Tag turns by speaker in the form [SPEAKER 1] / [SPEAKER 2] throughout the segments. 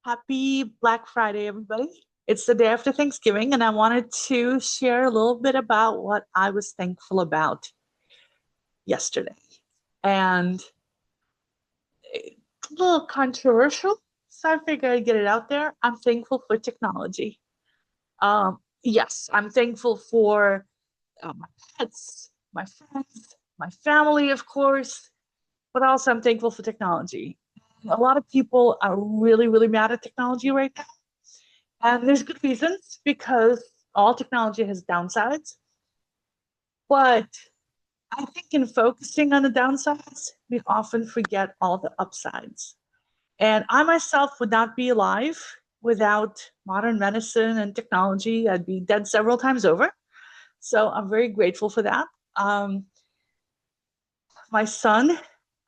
[SPEAKER 1] Happy Black Friday, everybody. It's the day after Thanksgiving, and I wanted to share a little bit about what I was thankful about yesterday. And a little controversial, so I figured I'd get it out there. I'm thankful for technology. Yes, I'm thankful for my pets, my friends, my family, of course, but also I'm thankful for technology. A lot of people are really, really mad at technology right now. And there's good reasons because all technology has downsides. But I think in focusing on the downsides, we often forget all the upsides. And I myself would not be alive without modern medicine and technology. I'd be dead several times over. So I'm very grateful for that. Um, my son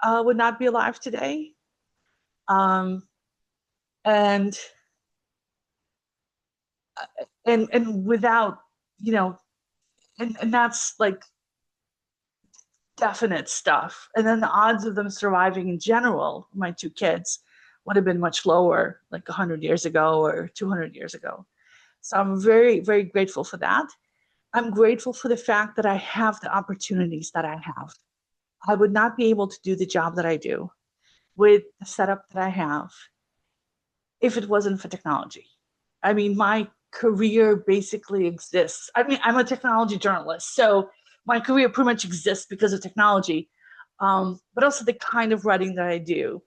[SPEAKER 1] would not be alive today. Um, and and without, you know, and that's like definite stuff. And then the odds of them surviving in general, my two kids, would have been much lower, like 100 years ago or 200 years ago. So I'm very, very grateful for that. I'm grateful for the fact that I have the opportunities that I have. I would not be able to do the job that I do with the setup that I have if it wasn't for technology. I mean, my career basically exists. I mean, I'm a technology journalist, so my career pretty much exists because of technology. But also the kind of writing that I do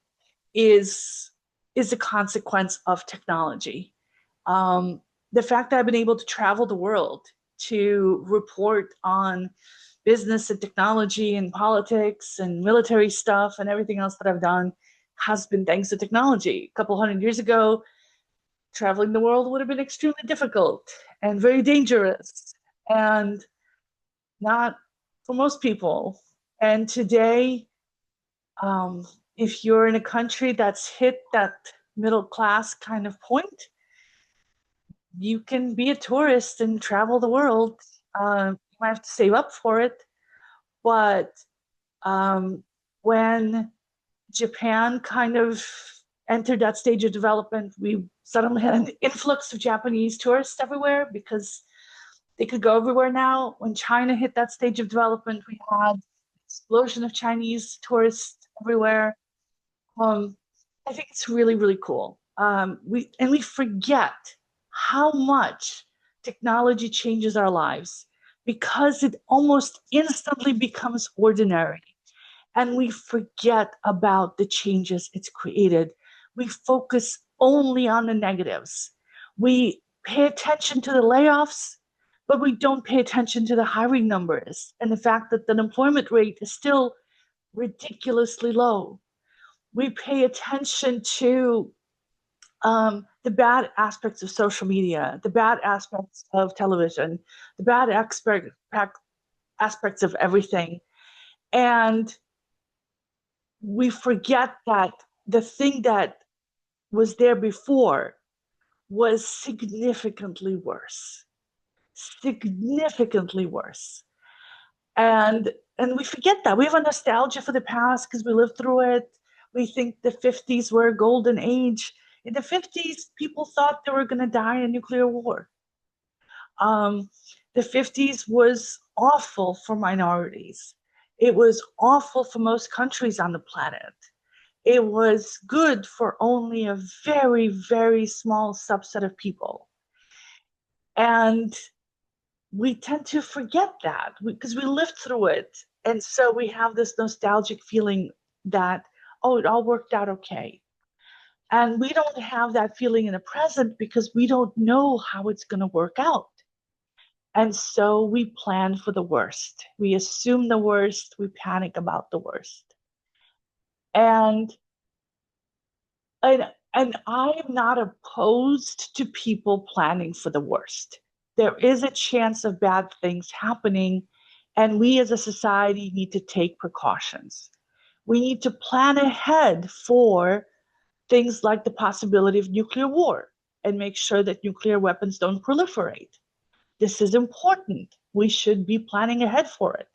[SPEAKER 1] is is a consequence of technology. Um, the fact that I've been able to travel the world to report on business and technology and politics and military stuff and everything else that I've done has been thanks to technology. A couple hundred years ago, traveling the world would have been extremely difficult and very dangerous and not for most people. And today, um, if you're in a country that's hit that middle class kind of point, you can be a tourist and travel the world. You might have to save up for it, but um, when Japan kind of entered that stage of development, we suddenly had an influx of Japanese tourists everywhere because they could go everywhere now. When China hit that stage of development, we had an explosion of Chinese tourists everywhere. Um, I think it's really, really cool. We forget how much technology changes our lives because it almost instantly becomes ordinary, and we forget about the changes it's created. We focus only on the negatives. We pay attention to the layoffs, but we don't pay attention to the hiring numbers and the fact that the unemployment rate is still ridiculously low. We pay attention to the bad aspects of social media, the bad aspects of television, the bad aspects of everything. And we forget that the thing that was there before was significantly worse. And we forget that. We have a nostalgia for the past because we lived through it. We think the 50s were a golden age. In the 50s, people thought they were going to die in a nuclear war. Um, the 50s was awful for minorities. It was awful for most countries on the planet. It was good for only a very, very small subset of people. And we tend to forget that because we lived through it. And so we have this nostalgic feeling that, oh, it all worked out okay. And we don't have that feeling in the present because we don't know how it's going to work out. And so we plan for the worst. We assume the worst. We panic about the worst. And and I am not opposed to people planning for the worst. There is a chance of bad things happening, and we as a society need to take precautions. We need to plan ahead for things like the possibility of nuclear war and make sure that nuclear weapons don't proliferate. This is important. We should be planning ahead for it.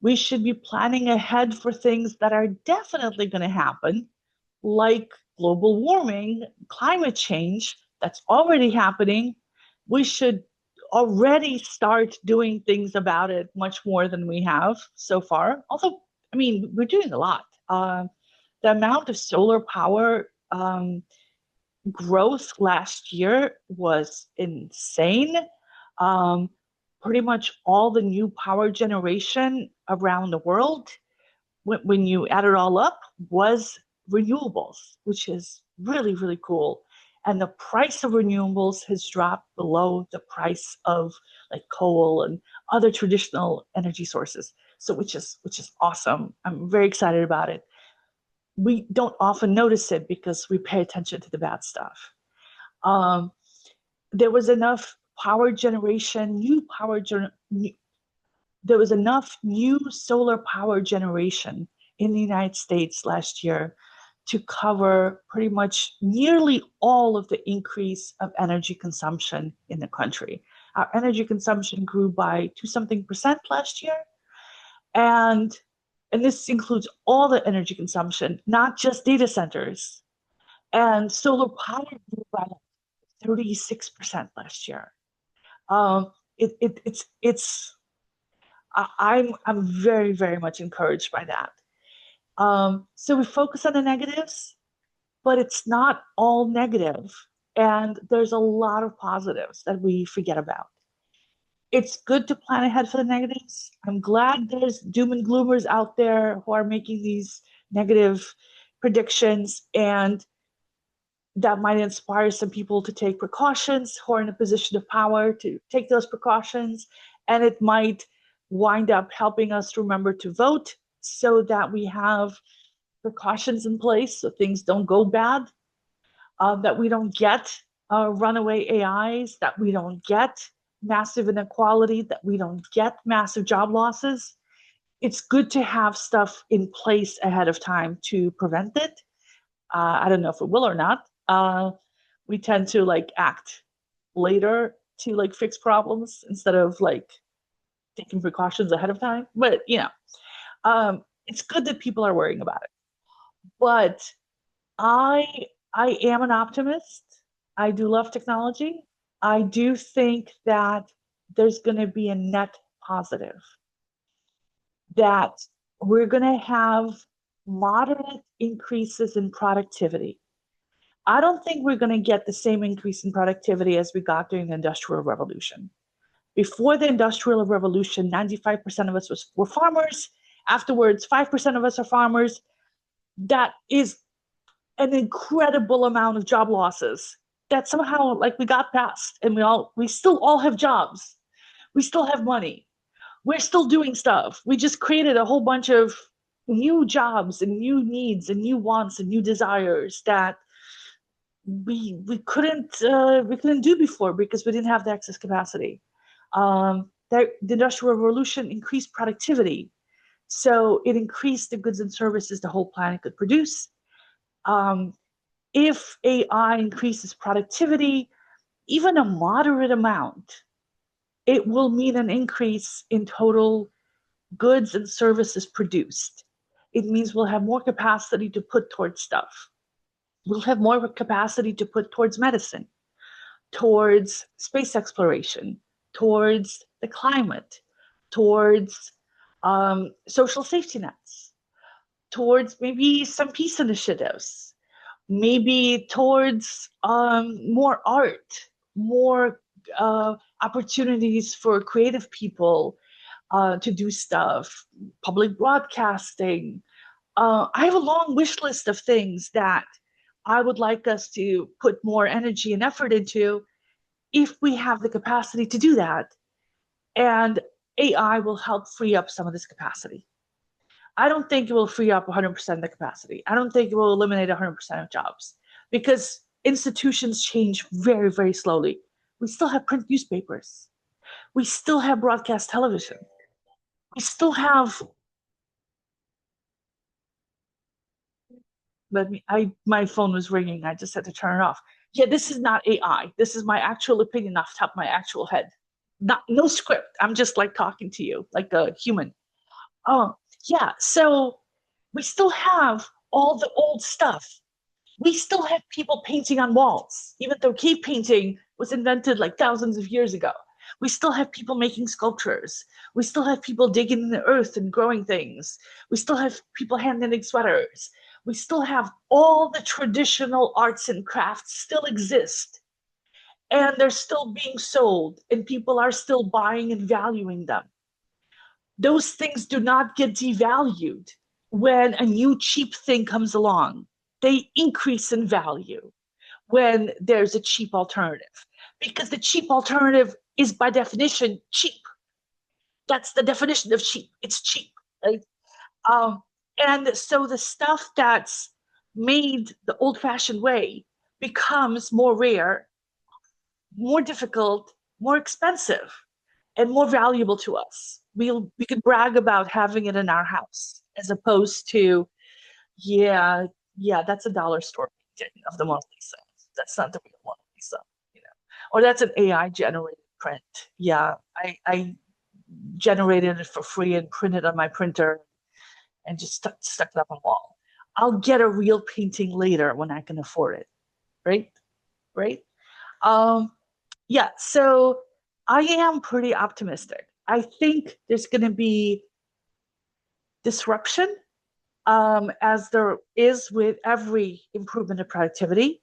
[SPEAKER 1] We should be planning ahead for things that are definitely going to happen, like global warming, climate change that's already happening. We should already start doing things about it much more than we have so far. Although, I mean, we're doing a lot. The amount of solar power growth last year was insane. Um, Pretty much all the new power generation around the world, when you add it all up, was renewables, which is really, really cool. And the price of renewables has dropped below the price of like coal and other traditional energy sources. So which is awesome. I'm very excited about it. We don't often notice it because we pay attention to the bad stuff. Um, there was enough power generation, there was enough new solar power generation in the United States last year to cover pretty much nearly all of the increase of energy consumption in the country. Our energy consumption grew by 2 something% last year. And and this includes all the energy consumption, not just data centers. And solar power grew by 36% last year. It's I'm very, very much encouraged by that. So we focus on the negatives, but it's not all negative, and there's a lot of positives that we forget about. It's good to plan ahead for the negatives. I'm glad there's doom and gloomers out there who are making these negative predictions, and that might inspire some people to take precautions who are in a position of power to take those precautions. And it might wind up helping us remember to vote so that we have precautions in place so things don't go bad, that we don't get runaway AIs, that we don't get massive inequality, that we don't get massive job losses. It's good to have stuff in place ahead of time to prevent it. I don't know if it will or not. We tend to like act later to like fix problems instead of like taking precautions ahead of time. But it's good that people are worrying about it. But I I am an optimist. I do love technology. I do think that there's going to be a net positive, that we're going to have moderate increases in productivity. I don't think we're going to get the same increase in productivity as we got during the Industrial Revolution. Before the Industrial Revolution, 95% of us were farmers. Afterwards, 5% of us are farmers. That is an incredible amount of job losses that somehow like we got past, and we still all have jobs. We still have money. We're still doing stuff. We just created a whole bunch of new jobs and new needs and new wants and new desires that we couldn't do before because we didn't have the excess capacity. The Industrial Revolution increased productivity, so it increased the goods and services the whole planet could produce. Um, if AI increases productivity, even a moderate amount, it will mean an increase in total goods and services produced. It means we'll have more capacity to put towards stuff. We'll have more capacity to put towards medicine, towards space exploration, towards the climate, towards social safety nets, towards maybe some peace initiatives, maybe towards more art, more opportunities for creative people to do stuff, public broadcasting. I have a long wish list of things that I would like us to put more energy and effort into if we have the capacity to do that. And AI will help free up some of this capacity. I don't think it will free up 100% of the capacity. I don't think it will eliminate 100% of jobs because institutions change very, very slowly. We still have print newspapers. We still have broadcast television. We still have, my phone was ringing. I just had to turn it off. Yeah, this is not AI. This is my actual opinion off the top of my actual head. No script. I'm just like talking to you like a human. Oh, yeah. So we still have all the old stuff. We still have people painting on walls, even though cave painting was invented like thousands of years ago. We still have people making sculptures. We still have people digging in the earth and growing things. We still have people hand knitting sweaters. We still have all the traditional arts and crafts still exist, and they're still being sold, and people are still buying and valuing them. Those things do not get devalued when a new cheap thing comes along. They increase in value when there's a cheap alternative, because the cheap alternative is by definition cheap. That's the definition of cheap. It's cheap, right? Um, and so the stuff that's made the old-fashioned way becomes more rare, more difficult, more expensive, and more valuable to us. We could brag about having it in our house as opposed to, yeah, yeah, that's a dollar store painting of the Mona Lisa. That's not the real Mona Lisa, you know. Or that's an AI generated print. Yeah, I generated it for free and printed on my printer and just stuck it up on the wall. I'll get a real painting later when I can afford it, right? Right? Um, yeah, so I am pretty optimistic. I think there's going to be disruption, as there is with every improvement of productivity,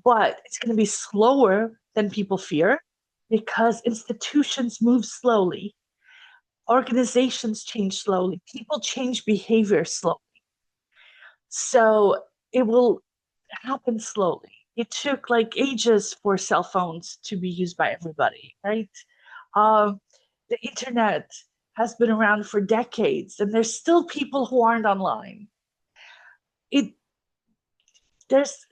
[SPEAKER 1] but it's going to be slower than people fear because institutions move slowly, organizations change slowly, people change behavior slowly. So it will happen slowly. It took like ages for cell phones to be used by everybody, right? Um, the internet has been around for decades, and there's still people who aren't online. It there's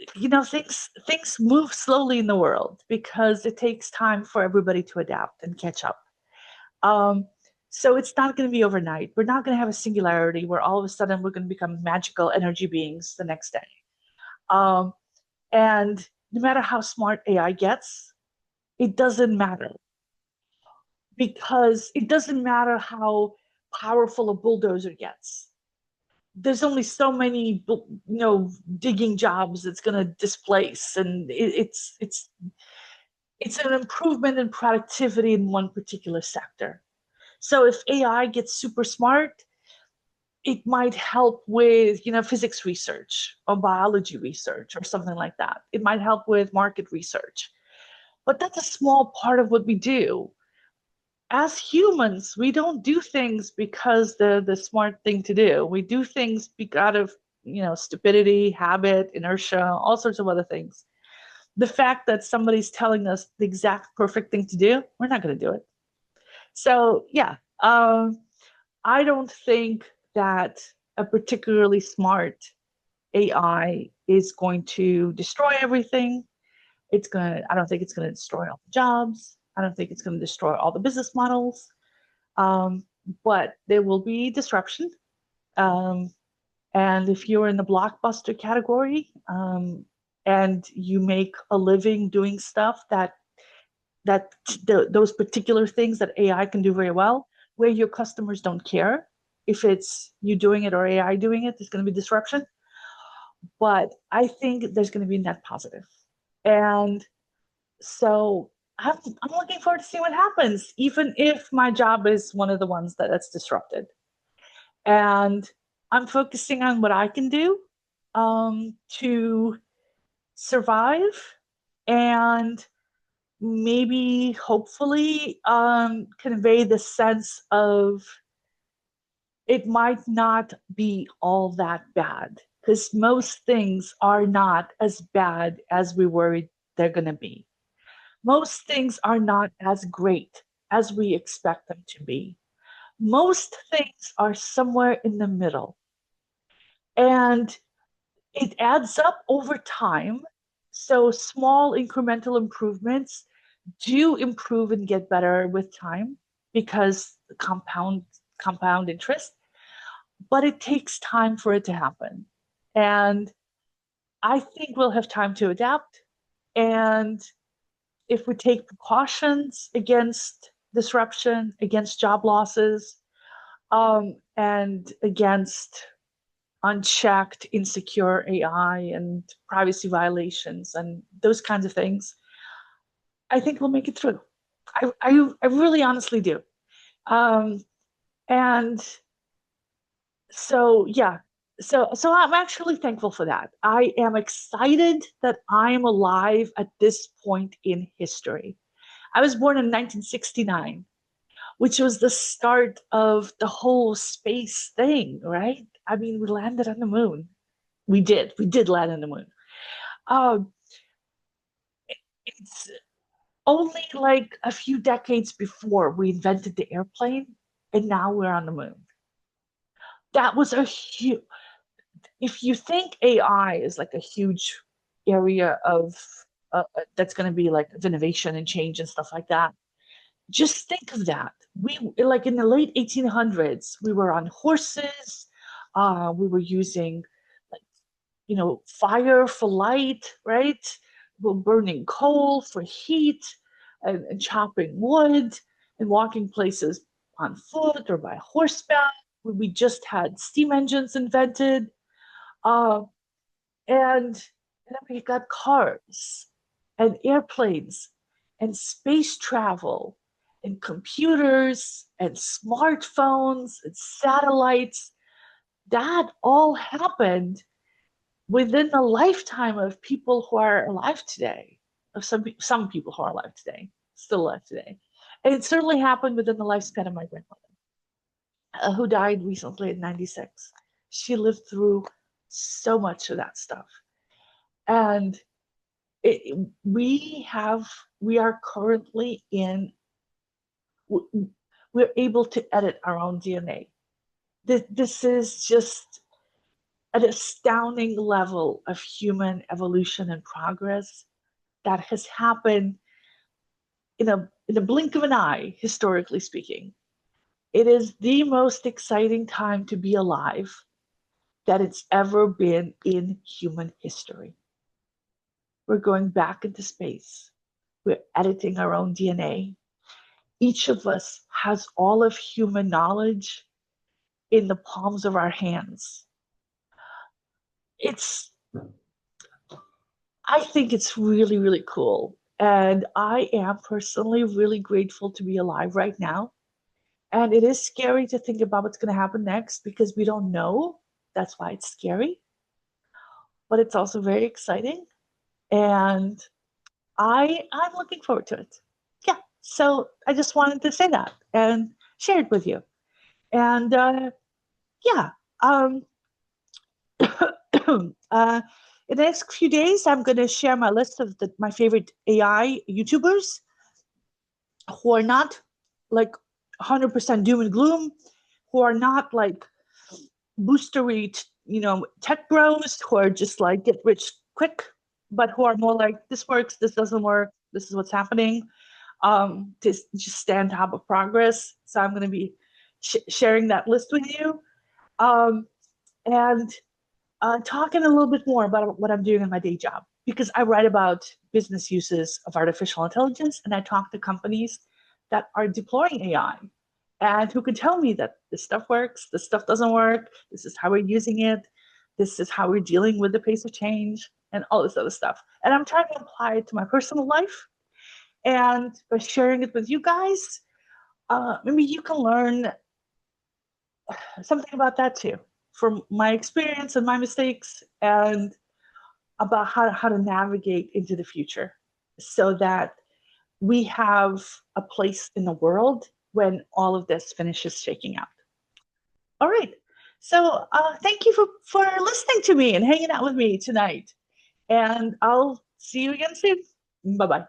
[SPEAKER 1] things move slowly in the world because it takes time for everybody to adapt and catch up. Um, so it's not going to be overnight. We're not going to have a singularity where all of a sudden we're going to become magical energy beings the next day. Um, and no matter how smart AI gets, it doesn't matter, because it doesn't matter how powerful a bulldozer gets. There's only so many, digging jobs it's going to displace, and it's an improvement in productivity in one particular sector. So if AI gets super smart, it might help with physics research or biology research or something like that. It might help with market research, but that's a small part of what we do. As humans, we don't do things because they're the smart thing to do. We do things out of, stupidity, habit, inertia, all sorts of other things. The fact that somebody's telling us the exact perfect thing to do, we're not going to do it. So, yeah, I don't think that a particularly smart AI is going to destroy everything. I don't think it's going to destroy all the jobs. I don't think it's going to destroy all the business models. Um, but there will be disruption. Um, and if you're in the blockbuster category, and you make a living doing stuff that those particular things that AI can do very well, where your customers don't care if it's you doing it or AI doing it, there's going to be disruption. But I think there's going to be net positive. And so I'm looking forward to see what happens, even if my job is one of the ones that's disrupted. And I'm focusing on what I can do, to survive and maybe hopefully convey the sense of it might not be all that bad, because most things are not as bad as we worried they're going to be. Most things are not as great as we expect them to be. Most things are somewhere in the middle. And it adds up over time. So small incremental improvements do improve and get better with time because compound interest, but it takes time for it to happen. And I think we'll have time to adapt. And if we take precautions against disruption, against job losses, and against unchecked, insecure AI and privacy violations and those kinds of things, I think we'll make it through. I really honestly do. Um, and so yeah, so I'm actually thankful for that. I am excited that I am alive at this point in history. I was born in 1969, which was the start of the whole space thing, right? I mean, we landed on the moon. We did land on the moon. Um, it's only like a few decades before we invented the airplane, and now we're on the moon. That was a huge, if you think AI is like a huge area of that's going to be like of innovation and change and stuff like that, just think of that. We like in the late 1800s, we were on horses. We were using like fire for light, right? We're burning coal for heat and chopping wood and walking places on foot or by horseback. We just had steam engines invented. Uh, and then we got cars and airplanes and space travel and computers and smartphones and satellites. That all happened within the lifetime of people who are alive today, of some people who are alive today, still alive today. And it certainly happened within the lifespan of my grandmother, who died recently at 96. She lived through so much of that stuff. And it, we have we are currently in we're able to edit our own DNA. This is just an astounding level of human evolution and progress that has happened in a blink of an eye, historically speaking. It is the most exciting time to be alive that it's ever been in human history. We're going back into space. We're editing our own DNA. Each of us has all of human knowledge in the palms of our hands. It's, I think it's really, really cool. And I am personally really grateful to be alive right now. And it is scary to think about what's going to happen next because we don't know. That's why it's scary. But it's also very exciting. And I'm looking forward to it. Yeah. So I just wanted to say that and share it with you. And yeah, um, in the next few days, I'm going to share my list of my favorite AI YouTubers who are not like 100% doom and gloom, who are not like boostery, tech bros who are just like get rich quick, but who are more like this works, this doesn't work, this is what's happening. To just stay on top of progress. So I'm going to be sharing that list with you. And talking a little bit more about what I'm doing in my day job because I write about business uses of artificial intelligence and I talk to companies that are deploying AI and who can tell me that this stuff works, this stuff doesn't work, this is how we're using it, this is how we're dealing with the pace of change and all this other stuff. And I'm trying to apply it to my personal life. And by sharing it with you guys, maybe you can learn something about that too from my experience and my mistakes and about how to navigate into the future so that we have a place in the world when all of this finishes shaking out. All right. So thank you for listening to me and hanging out with me tonight. And I'll see you again soon. Bye-bye.